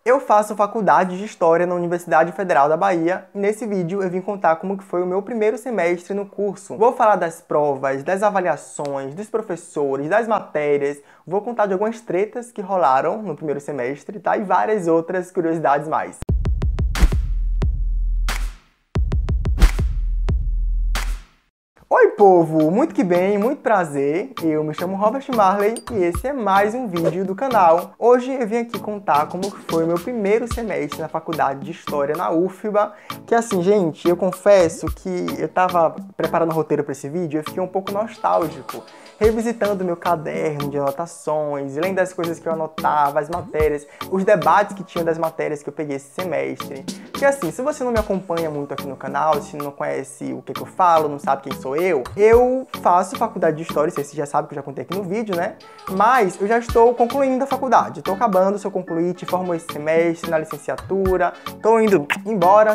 Eu faço faculdade de História na Universidade Federal da Bahia e nesse vídeo eu vim contar como que foi o meu primeiro semestre no curso. Vou falar das provas, das avaliações, dos professores, das matérias, vou contar de algumas tretas que rolaram no primeiro semestre, tá? E várias outras curiosidades mais. Oi, povo! Muito que bem, muito prazer. Eu me chamo Robert Marley e esse é mais um vídeo do canal. Hoje eu vim aqui contar como foi o meu primeiro semestre na faculdade de História na UFBA. Que assim, gente, eu confesso que eu tava preparando o roteiro para esse vídeo e eu fiquei um pouco nostálgico, revisitando meu caderno de anotações, lendo as coisas que eu anotava, as matérias, os debates que tinha das matérias que eu peguei esse semestre. Porque assim, se você não me acompanha muito aqui no canal, se não conhece o que eu falo, não sabe quem sou eu faço faculdade de História, você já sabe que eu já contei aqui no vídeo, né? Mas eu já estou concluindo a faculdade, estou acabando, se eu concluir, te formo esse semestre na licenciatura, estou indo embora,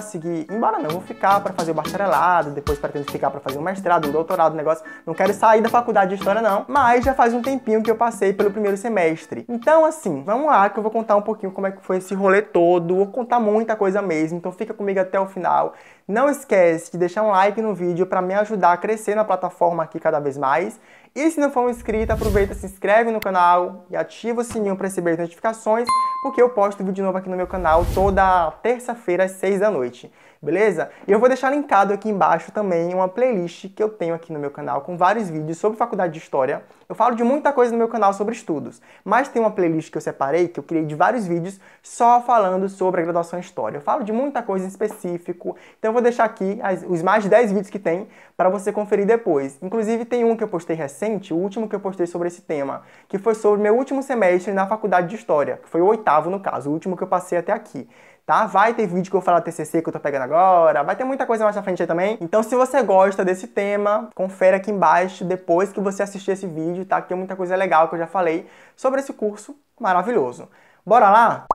não, vou ficar para fazer o bacharelado, depois pretendo ficar para fazer o mestrado, o doutorado, o negócio, não quero sair da faculdade de História não, mas já faz um tempinho que eu passei pelo primeiro semestre. Então assim, vamos lá que eu vou contar um pouquinho como é que foi esse rolê todo, vou contar muita coisa mesmo, então fica comigo até o final. Não esquece de deixar um like no vídeo para me ajudar a crescer na plataforma aqui cada vez mais. E se não for inscrito, aproveita, se inscreve no canal e ativa o sininho para receber as notificações, porque eu posto vídeo novo aqui no meu canal toda terça-feira às 6 da noite. Beleza? E eu vou deixar linkado aqui embaixo também uma playlist que eu tenho aqui no meu canal com vários vídeos sobre faculdade de História. Eu falo de muita coisa no meu canal sobre estudos, mas tem uma playlist que eu separei, que eu criei de vários vídeos só falando sobre a graduação em História. Eu falo de muita coisa em específico, então eu vou deixar aqui os mais de 10 vídeos que tem para você conferir depois. Inclusive tem um que eu postei recente, o último que eu postei sobre esse tema, que foi sobre meu último semestre na faculdade de História, que foi o 8º no caso, o último que eu passei até aqui. Tá? Vai ter vídeo que eu vou falar do TCC que eu tô pegando agora, vai ter muita coisa mais pra frente aí também. Então se você gosta desse tema, confere aqui embaixo depois que você assistir esse vídeo, tá? Que tem muita coisa legal que eu já falei sobre esse curso maravilhoso. Bora lá?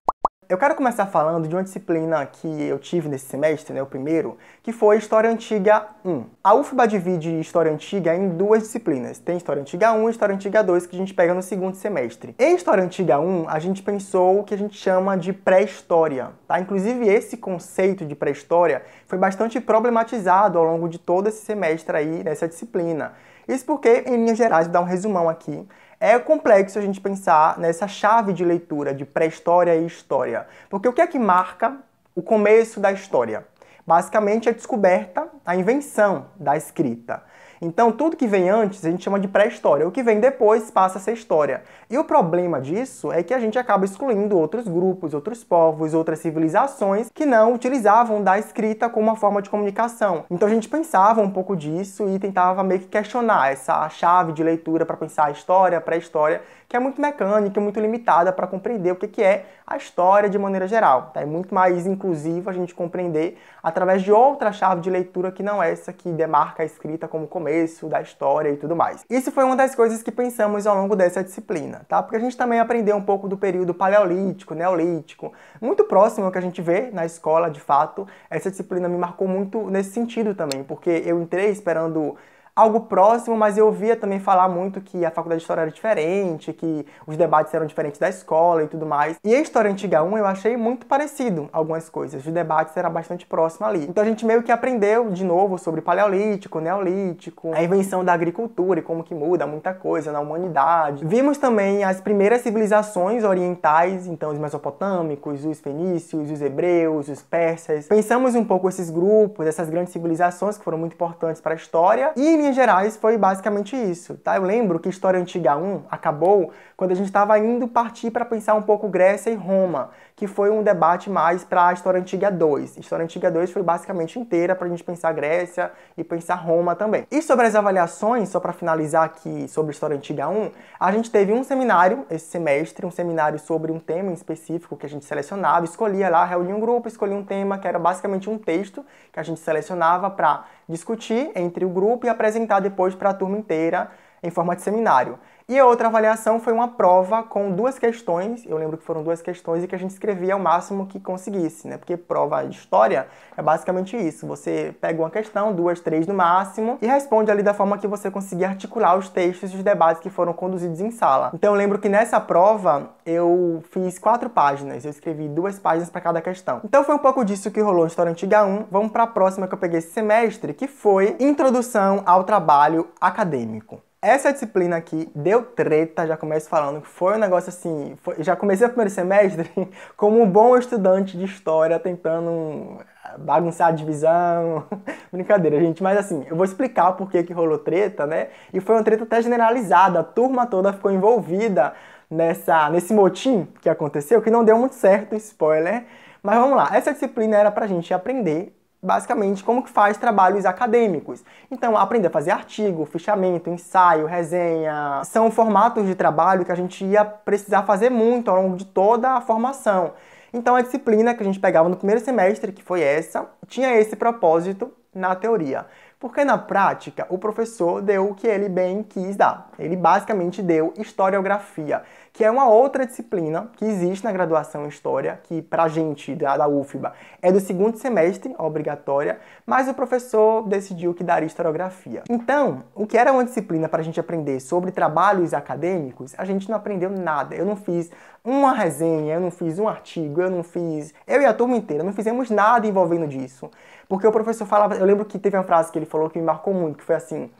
Eu quero começar falando de uma disciplina que eu tive nesse semestre, né, o primeiro, que foi História Antiga 1. A UFBA divide História Antiga em duas disciplinas. Tem História Antiga 1 e História Antiga 2, que a gente pega no segundo semestre. Em História Antiga 1, a gente pensou o que a gente chama de pré-história, tá? Inclusive, esse conceito de pré-história foi bastante problematizado ao longo de todo esse semestre aí, nessa disciplina. Isso porque, em linhas gerais, vou dar um resumão aqui. É complexo a gente pensar nessa chave de leitura de pré-história e história. Porque o que é que marca o começo da história? Basicamente, a descoberta, a invenção da escrita. Então, tudo que vem antes a gente chama de pré-história. O que vem depois passa a ser história. E o problema disso é que a gente acaba excluindo outros grupos, outros povos, outras civilizações que não utilizavam da escrita como uma forma de comunicação. Então, a gente pensava um pouco disso e tentava meio que questionar essa chave de leitura para pensar a história, a pré-história, que é muito mecânica, muito limitada para compreender o que é a história de maneira geral. Tá? É muito mais inclusivo a gente compreender através de outra chave de leitura que não essa que demarca a escrita como começo da história e tudo mais. Isso foi uma das coisas que pensamos ao longo dessa disciplina, tá? Porque a gente também aprendeu um pouco do período paleolítico, neolítico, muito próximo ao que a gente vê na escola, de fato. Essa disciplina me marcou muito nesse sentido também, porque eu entrei esperando algo próximo, mas eu ouvia também falar muito que a faculdade de História era diferente, que os debates eram diferentes da escola e tudo mais. E a História Antiga 1 eu achei muito parecido algumas coisas, os debates eram bastante próximos ali. Então a gente meio que aprendeu de novo sobre paleolítico, neolítico, a invenção da agricultura e como que muda muita coisa na humanidade. Vimos também as primeiras civilizações orientais, então os mesopotâmicos, os fenícios, os hebreus, os persas. Pensamos um pouco esses grupos, essas grandes civilizações que foram muito importantes para a história e em linhas gerais, foi basicamente isso, tá? Eu lembro que História Antiga 1 acabou quando a gente estava indo partir para pensar um pouco Grécia e Roma, que foi um debate mais para a História Antiga 2. História Antiga 2 foi basicamente inteira para a gente pensar Grécia e pensar Roma também. E sobre as avaliações, só para finalizar aqui sobre História Antiga 1, a gente teve um seminário esse semestre, um seminário sobre um tema em específico que a gente selecionava, escolhia lá, reunia um grupo, escolhia um tema que era basicamente um texto que a gente selecionava para discutir entre o grupo e apresentar depois para a turma inteira em forma de seminário. E a outra avaliação foi uma prova com 2 questões, eu lembro que foram 2 questões e que a gente escrevia o máximo que conseguisse, né? Porque prova de história é basicamente isso, você pega uma questão, 2, 3 no máximo, e responde ali da forma que você conseguir articular os textos e os debates que foram conduzidos em sala. Então eu lembro que nessa prova eu fiz 4 páginas, eu escrevi 2 páginas para cada questão. Então foi um pouco disso que rolou em História Antiga 1. Vamos para a próxima que eu peguei esse semestre, que foi Introdução ao Trabalho Acadêmico. Essa disciplina aqui deu treta, já começo falando que foi um negócio assim... já comecei o primeiro semestre como um bom estudante de história, tentando bagunçar a divisão. Brincadeira, gente, mas assim, eu vou explicar o porquê que rolou treta, né? E foi uma treta até generalizada, a turma toda ficou envolvida nesse motim que aconteceu, que não deu muito certo, spoiler. Mas vamos lá, essa disciplina era pra gente aprender basicamente como que faz trabalhos acadêmicos. Então, aprender a fazer artigo, fichamento, ensaio, resenha, são formatos de trabalho que a gente ia precisar fazer muito ao longo de toda a formação. Então, a disciplina que a gente pegava no primeiro semestre, que foi essa, tinha esse propósito na teoria. Porque na prática, o professor deu o que ele bem quis dar. Ele basicamente deu historiografia, que é uma outra disciplina que existe na graduação em História, que pra gente da UFBA é do 2º semestre, obrigatória, mas o professor decidiu que daria historiografia. Então, o que era uma disciplina para a gente aprender sobre trabalhos acadêmicos, a gente não aprendeu nada. Eu não fiz uma resenha, eu não fiz um artigo, eu e a turma inteira, não fizemos nada envolvendo disso. Porque o professor falava, eu lembro que teve uma frase que ele falou que me marcou muito, que foi assim: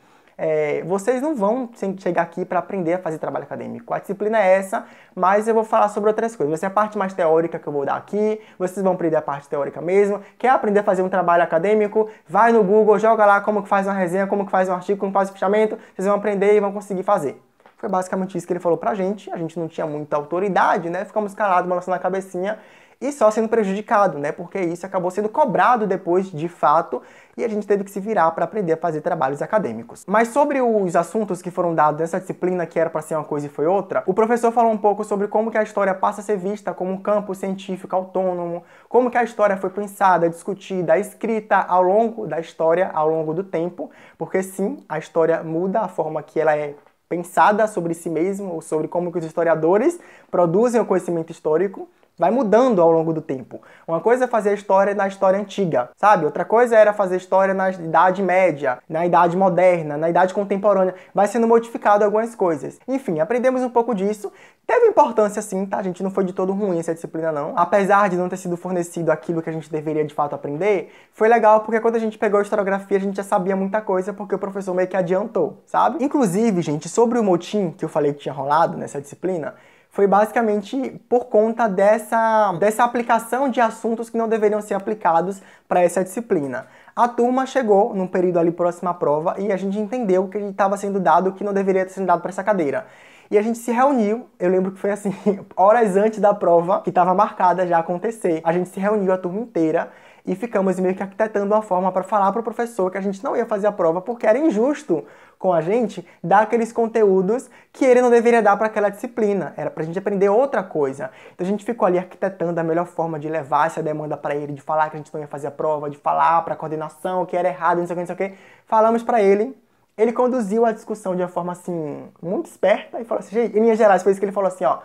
vocês não vão chegar aqui para aprender a fazer trabalho acadêmico. A disciplina é essa, mas eu vou falar sobre outras coisas. Vai ser a parte mais teórica que eu vou dar aqui, vocês vão aprender a parte teórica mesmo. Quer aprender a fazer um trabalho acadêmico? Vai no Google, joga lá como que faz uma resenha, como que faz um artigo, como faz um fichamento, vocês vão aprender e vão conseguir fazer. Foi basicamente isso que ele falou pra gente, a gente não tinha muita autoridade, né? Ficamos calados, balançando a cabecinha e só sendo prejudicado, né? Porque isso acabou sendo cobrado depois, de fato, e a gente teve que se virar para aprender a fazer trabalhos acadêmicos. Mas sobre os assuntos que foram dados nessa disciplina, que era para ser uma coisa e foi outra, o professor falou um pouco sobre como que a história passa a ser vista como um campo científico autônomo, como que a história foi pensada, discutida, escrita ao longo da história, ao longo do tempo, porque sim, a história muda a forma que ela é pensada sobre si mesmo, ou sobre como que os historiadores produzem o conhecimento histórico, vai mudando ao longo do tempo. Uma coisa é fazer história na história antiga, sabe? Outra coisa era fazer história na Idade Média, na Idade Moderna, na Idade Contemporânea. Vai sendo modificado algumas coisas. Enfim, aprendemos um pouco disso. Teve importância sim, tá? A gente não foi de todo ruim essa disciplina não. Apesar de não ter sido fornecido aquilo que a gente deveria de fato aprender, foi legal porque quando a gente pegou a historiografia a gente já sabia muita coisa porque o professor meio que adiantou, sabe? Inclusive, gente, sobre o motim que eu falei que tinha rolado nessa disciplina, foi basicamente por conta dessa aplicação de assuntos que não deveriam ser aplicados para essa disciplina. A turma chegou num período ali próximo à prova e a gente entendeu que estava sendo dado o que não deveria ter sido dado para essa cadeira. E a gente se reuniu, eu lembro que foi assim, horas antes da prova, que estava marcada já acontecer. A gente se reuniu a turma inteira e ficamos meio que arquitetando uma forma para falar para o professor que a gente não ia fazer a prova porque era injusto com a gente dar aqueles conteúdos que ele não deveria dar para aquela disciplina. Era pra gente aprender outra coisa. Então a gente ficou ali arquitetando a melhor forma de levar essa demanda para ele, de falar que a gente não ia fazer a prova, de falar para a coordenação que era errado, não sei o que, não sei o que. Falamos para ele. Ele conduziu a discussão de uma forma assim, muito esperta e falou assim, gente, em linhas gerais foi isso que ele falou assim, ó,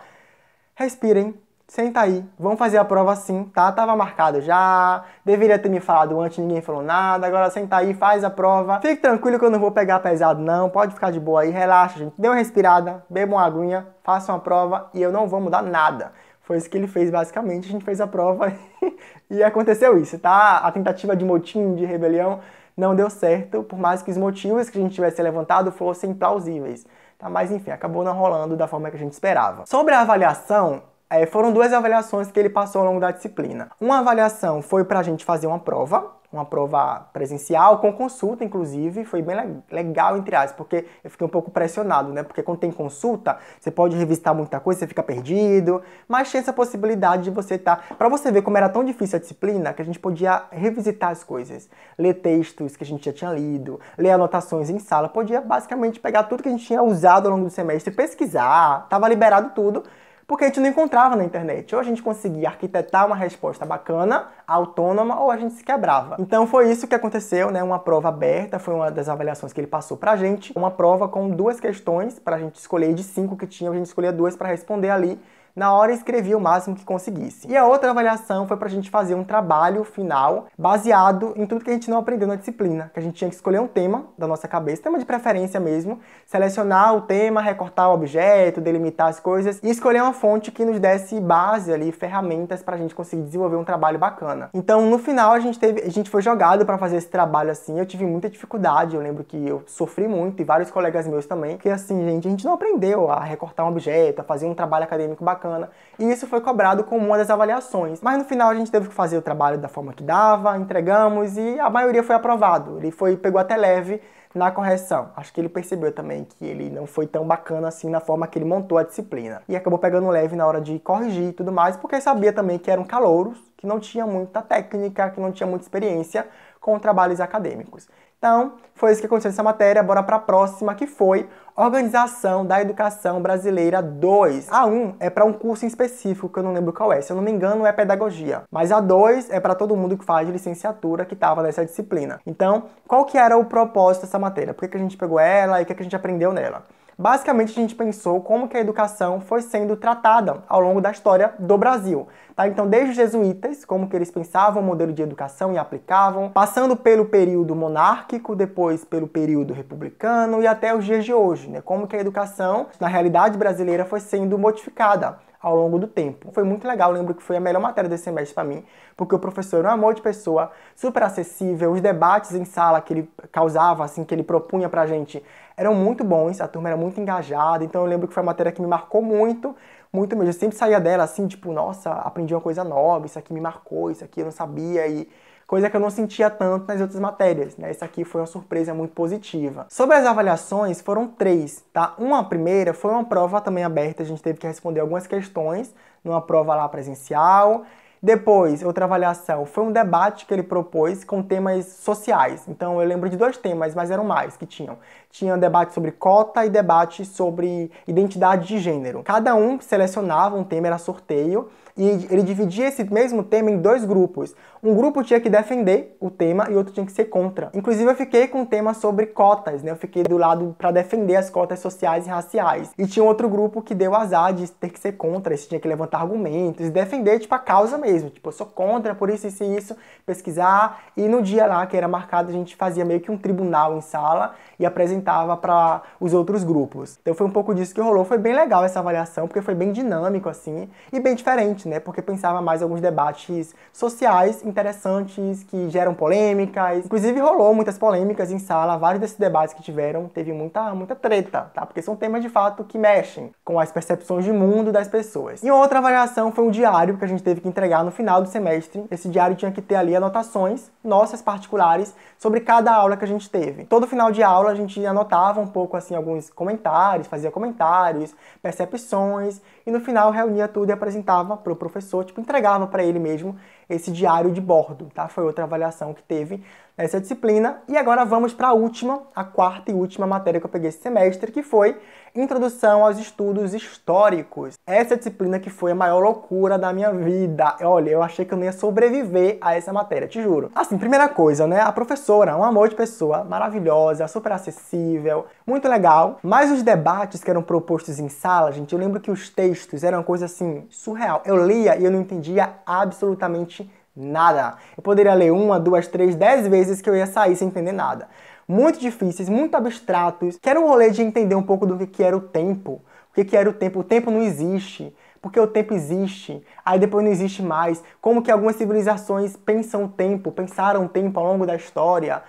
respirem, senta aí, vamos fazer a prova assim, tá? Tava marcado já, deveria ter me falado antes, ninguém falou nada, agora senta aí, faz a prova. Fique tranquilo que eu não vou pegar pesado não, pode ficar de boa aí, relaxa, gente. Dê uma respirada, beba uma aguinha, faça uma prova e eu não vou mudar nada. Foi isso que ele fez basicamente, a gente fez a prova e aconteceu isso, tá? A tentativa de motim, de rebelião, não deu certo, por mais que os motivos que a gente tivesse levantado fossem plausíveis. Tá? Mas enfim, acabou não rolando da forma que a gente esperava. Sobre a avaliação, foram 2 avaliações que ele passou ao longo da disciplina. Uma avaliação foi pra gente fazer uma prova presencial, com consulta, inclusive, foi bem legal, entre aspas, porque eu fiquei um pouco pressionado, né? Porque quando tem consulta, você pode revisitar muita coisa, você fica perdido, mas tinha essa possibilidade de você pra você ver como era tão difícil a disciplina, que a gente podia revisitar as coisas, ler textos que a gente já tinha lido, ler anotações em sala, podia basicamente pegar tudo que a gente tinha usado ao longo do semestre, pesquisar, tava liberado tudo, porque a gente não encontrava na internet. Ou a gente conseguia arquitetar uma resposta bacana, autônoma, ou a gente se quebrava. Então foi isso que aconteceu, né? Uma prova aberta, foi uma das avaliações que ele passou pra gente. Uma prova com 2 questões pra gente escolher, de 5 que tinha, a gente escolhia 2 para responder ali. Na hora escrevia o máximo que conseguisse. E a outra avaliação foi pra gente fazer um trabalho final baseado em tudo que a gente não aprendeu na disciplina. Que a gente tinha que escolher um tema da nossa cabeça, tema de preferência mesmo, selecionar o tema, recortar o objeto, delimitar as coisas e escolher uma fonte que nos desse base ali, ferramentas pra gente conseguir desenvolver um trabalho bacana. Então, no final, a gente foi jogado pra fazer esse trabalho assim. Eu tive muita dificuldade, eu lembro que eu sofri muito e vários colegas meus também, porque assim, gente, a gente não aprendeu a recortar um objeto, a fazer um trabalho acadêmico bacana. E isso foi cobrado como uma das avaliações. Mas no final a gente teve que fazer o trabalho da forma que dava, entregamos e a maioria foi aprovado. Ele pegou até leve na correção. Acho que ele percebeu também que ele não foi tão bacana assim na forma que ele montou a disciplina. E acabou pegando leve na hora de corrigir e tudo mais, porque sabia também que eram calouros, que não tinha muita técnica, que não tinha muita experiência com trabalhos acadêmicos. Então, foi isso que aconteceu nessa matéria. Bora para a próxima, que foi Organização da Educação Brasileira 2. A 1 é para um curso em específico, que eu não lembro qual é. Se eu não me engano, é Pedagogia. Mas a 2 é para todo mundo que faz licenciatura, que estava nessa disciplina. Então, qual que era o propósito dessa matéria? Por que a gente pegou ela e o que a gente aprendeu nela? Basicamente, a gente pensou como que a educação foi sendo tratada ao longo da história do Brasil. Tá? Então, desde os jesuítas, como que eles pensavam o modelo de educação e aplicavam, passando pelo período monárquico, depois pelo período republicano e até os dias de hoje, né? Como que a educação, na realidade brasileira, foi sendo modificada ao longo do tempo. Foi muito legal, eu lembro que foi a melhor matéria desse semestre para mim, porque o professor era um amor de pessoa, super acessível, os debates em sala que ele causava, assim, que ele propunha pra gente, eram muito bons, a turma era muito engajada, então eu lembro que foi uma matéria que me marcou muito, muito mesmo. Eu sempre saía dela assim, tipo, nossa, aprendi uma coisa nova, isso aqui me marcou, isso aqui eu não sabia, e coisa que eu não sentia tanto nas outras matérias, né? Essa aqui foi uma surpresa muito positiva. Sobre as avaliações, foram 3, tá? Uma primeira foi uma prova também aberta, a gente teve que responder algumas questões numa prova lá presencial. Depois, outra avaliação, foi um debate que ele propôs com temas sociais. Então, eu lembro de 2 temas, mas eram mais que tinham. Tinha um debate sobre cota e debate sobre identidade de gênero. Cada um selecionava um tema, era sorteio, e ele dividia esse mesmo tema em 2 grupos. Um grupo tinha que defender o tema e outro tinha que ser contra. Inclusive, eu fiquei com um tema sobre cotas, né? Eu fiquei do lado para defender as cotas sociais e raciais. E tinha outro grupo que deu azar de ter que ser contra, esse tinha que levantar argumentos e defender, tipo, a causa mesmo. Tipo, eu sou contra, por isso, isso, pesquisar. E no dia lá, que era marcado, a gente fazia meio que um tribunal em sala e apresentava para os outros grupos. Então foi um pouco disso que rolou. Foi bem legal essa avaliação, porque foi bem dinâmico, assim, e bem diferente, né? Porque pensava mais em alguns debates sociais interessantes, que geram polêmicas. Inclusive rolou muitas polêmicas em sala, vários desses debates que tiveram, teve muita treta, tá? Porque são temas de fato que mexem com as percepções de mundo das pessoas. E outra avaliação foi um diário que a gente teve que entregar no final do semestre. Esse diário tinha que ter ali anotações nossas particulares sobre cada aula que a gente teve. Todo final de aula a gente anotava um pouco assim alguns comentários, fazia comentários, percepções e no final reunia tudo e apresentava para o professor, tipo, entregava para ele mesmo esse diário de bordo, tá? Foi outra avaliação que teve nessa disciplina. E agora vamos para a última, a 4ª e última matéria que eu peguei esse semestre, que foi Introdução aos Estudos Históricos. Essa disciplina que foi a maior loucura da minha vida. Olha, eu achei que eu não ia sobreviver a essa matéria, te juro. Assim, primeira coisa, né? A professora, um amor de pessoa, maravilhosa, super acessível, muito legal. Mas os debates que eram propostos em sala, gente, eu lembro que os textos eram coisa assim, surreal. Eu lia e eu não entendia absolutamente nada. Eu poderia ler 1, 2, 3, 10 vezes que eu ia sair sem entender nada. Muito difíceis, muito abstratos, que era um rolê de entender um pouco do que era o tempo. O que era o tempo? O tempo não existe. Porque o tempo existe, aí depois não existe mais. Como que algumas civilizações pensam o tempo, pensaram o tempo ao longo da história.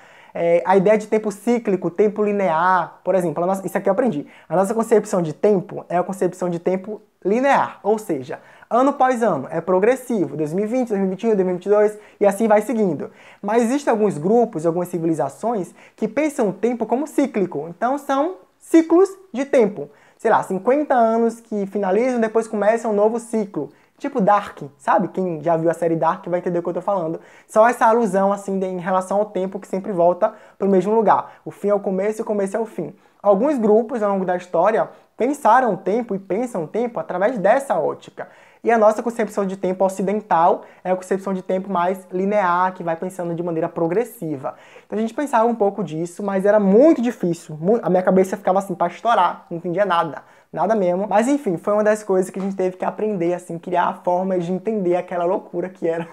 A ideia de tempo cíclico, tempo linear, por exemplo, isso aqui eu aprendi. A nossa concepção de tempo é a concepção de tempo linear, ou seja, ano após ano, é progressivo, 2020, 2021, 2022 e assim vai seguindo. Mas existem alguns grupos, algumas civilizações que pensam o tempo como cíclico, então são ciclos de tempo. Sei lá, 50 anos que finalizam, depois começa um novo ciclo. Tipo Dark, sabe? Quem já viu a série Dark vai entender o que eu tô falando. Só essa alusão, assim, em relação ao tempo que sempre volta pro mesmo lugar. O fim é o começo e o começo é o fim. alguns grupos ao longo da história pensaram o tempo e pensam o tempo através dessa ótica. E a nossa concepção de tempo ocidental é a concepção de tempo mais linear, que vai pensando de maneira progressiva. Então a gente pensava um pouco disso, mas era muito difícil. A minha cabeça ficava assim para estourar, não entendia nada. Nada mesmo. Mas enfim, foi uma das coisas que a gente teve que aprender, assim, criar formas de entender aquela loucura que era.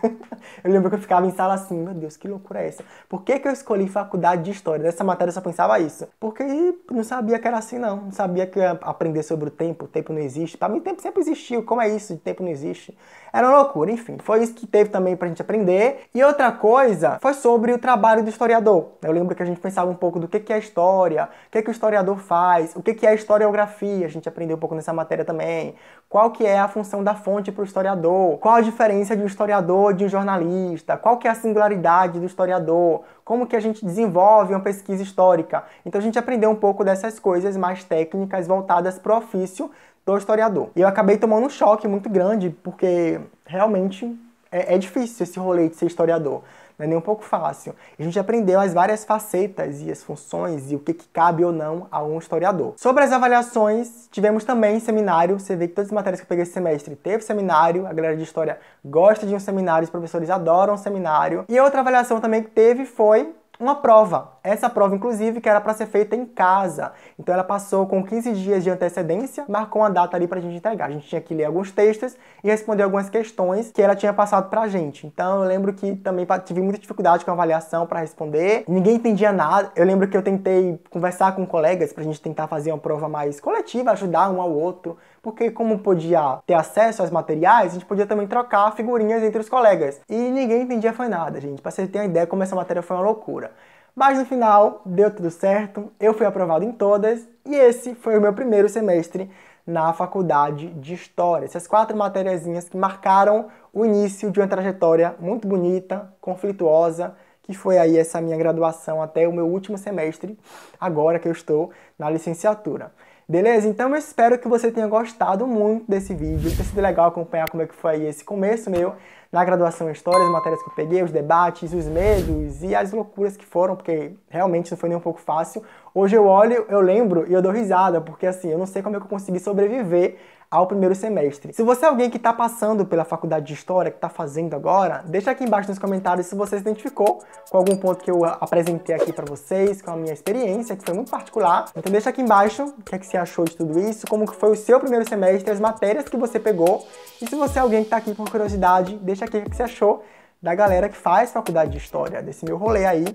Eu lembro que eu ficava em sala assim, meu Deus, que loucura é essa? Por que que eu escolhi faculdade de História? Nessa matéria eu só pensava isso. Porque não sabia que era assim, não. Não sabia que eu ia aprender sobre o tempo não existe. Pra mim, o tempo sempre existiu. Como é isso? O tempo não existe. Era uma loucura, enfim. Foi isso que teve também pra gente aprender. E outra coisa foi sobre o trabalho do historiador. Eu lembro que a gente pensava um pouco do que é história, o que o historiador faz, o que é historiografia. A gente aprendeu um pouco nessa matéria também. Qual que é a função da fonte para o historiador? Qual a diferença de um historiador de um jornalista? Qual que é a singularidade do historiador? Como que a gente desenvolve uma pesquisa histórica? Então a gente aprendeu um pouco dessas coisas mais técnicas voltadas para o ofício do historiador. E eu acabei tomando um choque muito grande, porque realmente é difícil esse rolê de ser historiador. Não é nem um pouco fácil. A gente aprendeu as várias facetas e as funções e o que cabe ou não a um historiador. Sobre as avaliações, tivemos também seminário. Você vê que todas as matérias que eu peguei esse semestre teve seminário. A galera de história gosta de um seminário, os professores adoram um seminário. E outra avaliação também que teve foi uma prova. Essa prova, inclusive, que era para ser feita em casa. Então ela passou com 15 dias de antecedência, marcou uma data ali pra gente entregar. A gente tinha que ler alguns textos e responder algumas questões que ela tinha passado pra gente. Então eu lembro que também tive muita dificuldade com a avaliação para responder. Ninguém entendia nada. Eu lembro que eu tentei conversar com colegas pra gente tentar fazer uma prova mais coletiva, ajudar um ao outro. Porque como podia ter acesso aos materiais, a gente podia também trocar figurinhas entre os colegas. E ninguém entendia foi nada, gente. Pra vocês terem uma ideia como essa matéria foi uma loucura. Mas no final, deu tudo certo, eu fui aprovado em todas, e esse foi o meu primeiro semestre na faculdade de História. Essas 4 matériazinhas que marcaram o início de uma trajetória muito bonita, conflituosa, que foi aí essa minha graduação até o meu último semestre, agora que eu estou na licenciatura. Beleza? Então eu espero que você tenha gostado muito desse vídeo, tenha sido legal acompanhar como é que foi aí esse começo meu na graduação em História, as matérias que eu peguei, os debates, os medos e as loucuras que foram, porque realmente não foi nem um pouco fácil. Hoje eu olho, eu lembro e eu dou risada, porque assim, eu não sei como é que eu consegui sobreviver ao primeiro semestre. Se você é alguém que está passando pela faculdade de História, que está fazendo agora, deixa aqui embaixo nos comentários se você se identificou com algum ponto que eu apresentei aqui para vocês, com a minha experiência, que foi muito particular. Então deixa aqui embaixo o que é que você achou de tudo isso, como que foi o seu primeiro semestre, as matérias que você pegou. E se você é alguém que está aqui por curiosidade, deixa aqui o que você achou da galera que faz faculdade de História, desse meu rolê aí,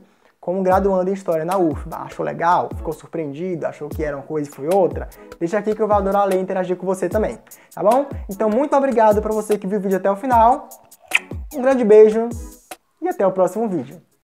como graduando em História na UFBA. Achou legal? Ficou surpreendido? Achou que era uma coisa e foi outra? Deixa aqui que eu vou adorar ler e interagir com você também, tá bom? Então, muito obrigado para você que viu o vídeo até o final. Um grande beijo e até o próximo vídeo.